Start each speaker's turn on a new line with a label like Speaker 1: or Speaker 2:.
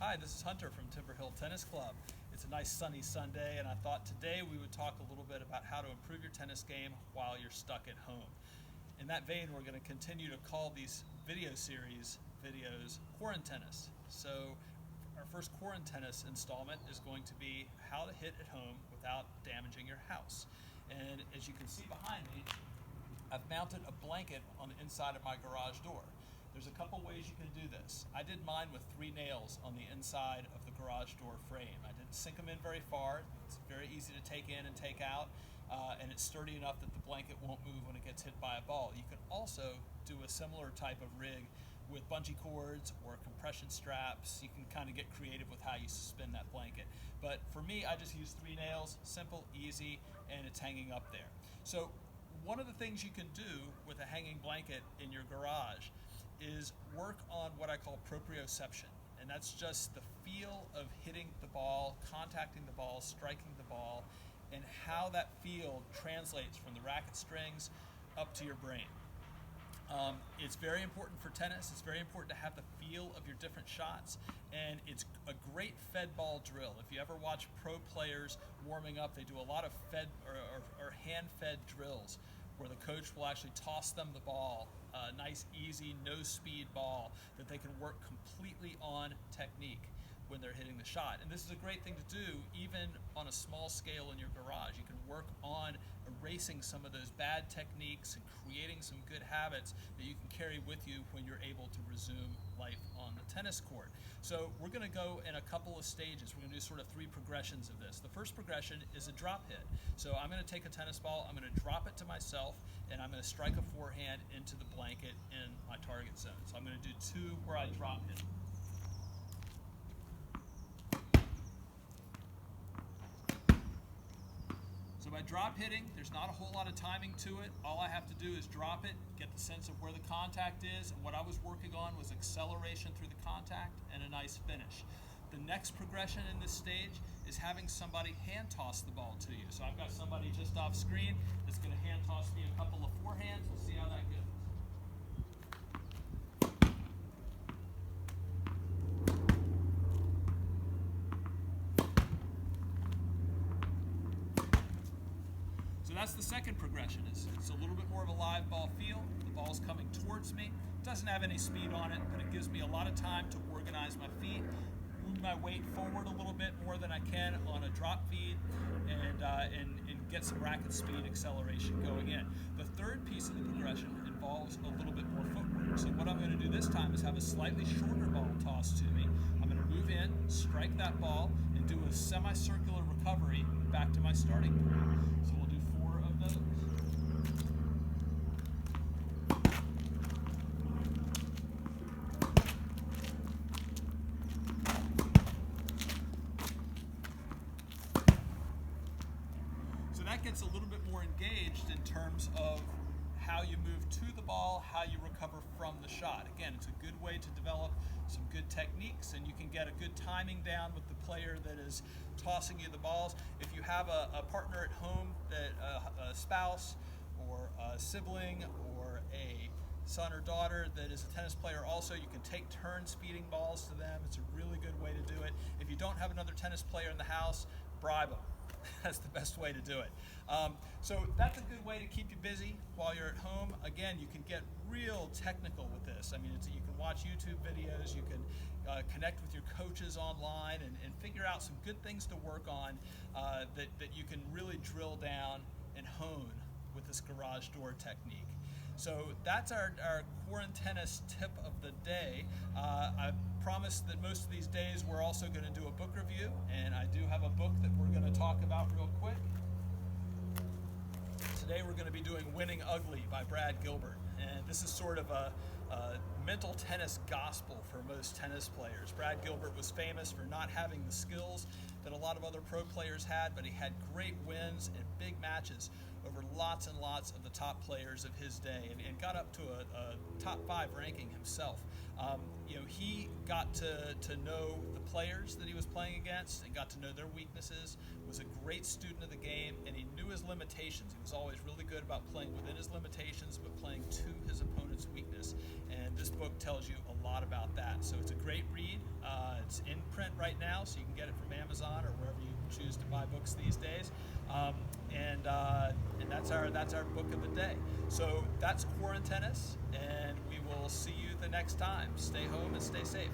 Speaker 1: Hi, this is Hunter from Timberhill Tennis Club. It's a nice sunny Sunday, and I thought today we would talk a little bit about how to improve your tennis game while you're stuck at home. In that vein, we're going to continue to call these video series videos Quarantennis. So our first Quarantennis installment is going to be how to hit at home without damaging your house. And as you can see behind me, I've mounted a blanket on the inside of my garage door. There's a couple ways you can do this. I did mine with 3 nails on the inside of the garage door frame. I didn't sink them in very far. It's very easy to take in and take out, and it's sturdy enough that the blanket won't move when it gets hit by a ball. You can also do a similar type of rig with bungee cords or compression straps. You can kind of get creative with how you suspend that blanket. But for me, I just use 3 nails, simple, easy, and it's hanging up there. So one of the things you can do with a hanging blanket in your garage is work on what I call proprioception, and that's just the feel of hitting the ball, contacting the ball, striking the ball, and how that feel translates from the racket strings up to your brain. It's very important for tennis. It's very important to have the feel of your different shots, and it's a great fed ball drill. If you ever watch pro players warming up, they do a lot of fed or hand-fed drills where the coach will actually toss them the ball, a nice, easy, no-speed ball that they can work completely on technique when they're hitting the shot. And this is a great thing to do even on a small scale in your garage. You can work on erasing some of those bad techniques and creating some good habits that you can carry with you when you're able to resume life on the tennis court. So we're going to go in a couple of stages. We're going to do sort of 3 progressions of this. The first progression is a drop hit. So I'm going to take a tennis ball, I'm going to drop it to myself, and I'm going to strike a forehand into the blanket in my target zone. So I'm going to do 2 where I drop it. So by drop hitting, there's not a whole lot of timing to it. All I have to do is drop it, get the sense of where the contact is, and what I was working on was acceleration through the contact and a nice finish. The next progression in this stage is having somebody hand toss the ball to you. So I've got somebody just off screen that's going to hand toss me a couple of forehands. We'll see how that goes. That's the second progression. It's a little bit more of a live ball feel. The ball's coming towards me. It doesn't have any speed on it, but it gives me a lot of time to organize my feet, move my weight forward a little bit more than I can on a drop feed, and get some racket speed acceleration going in. The third piece of the progression involves a little bit more footwork. So what I'm going to do this time is have a slightly shorter ball tossed to me. I'm going to move in, strike that ball, and do a semicircular recovery back to my starting point. So we'll do 4 of those. So that gets a little bit more engaged in terms of how you move to the ball, how you recover from the shot. Again, it's a good way to develop some good techniques, and you can get a good timing down with the player that is tossing you the balls. If you have a partner at home, that a spouse or a sibling or a son or daughter that is a tennis player also, you can take turns feeding balls to them. It's a really good way to do it. If you don't have another tennis player in the house, bribe them. That's the best way to do it. So that's a good way to keep you busy while you're at home. Again, you can get real technical with this. I mean, you can watch YouTube videos, you can connect with your coaches online and figure out some good things to work on that you can really drill down and hone with this garage door technique. So that's our Quarantennis tip of the day. I promised that most of these days we're also going to do a book review, and I do have a book that we're going to talk about real quick. Today we're going to be doing Winning Ugly by Brad Gilbert, and this is sort of a mental tennis gospel for most tennis players. Brad Gilbert was famous for not having the skills that a lot of other pro players had, but he had great wins and big matches over lots and lots of the top players of his day, and got up to a top 5 ranking himself. He got to know the players that he was playing against and got to know their weaknesses, was a great student of the game, and he knew his limitations. He was always really good about playing within his limitations, but playing to his opponent's weakness. And this book tells you a lot about that. So it's a great read. It's in print right now, so you can get it from Amazon or wherever you choose to buy books these days. And that's our book of the day. So that's Quarantennis, and we will see you the next time. Stay home and stay safe.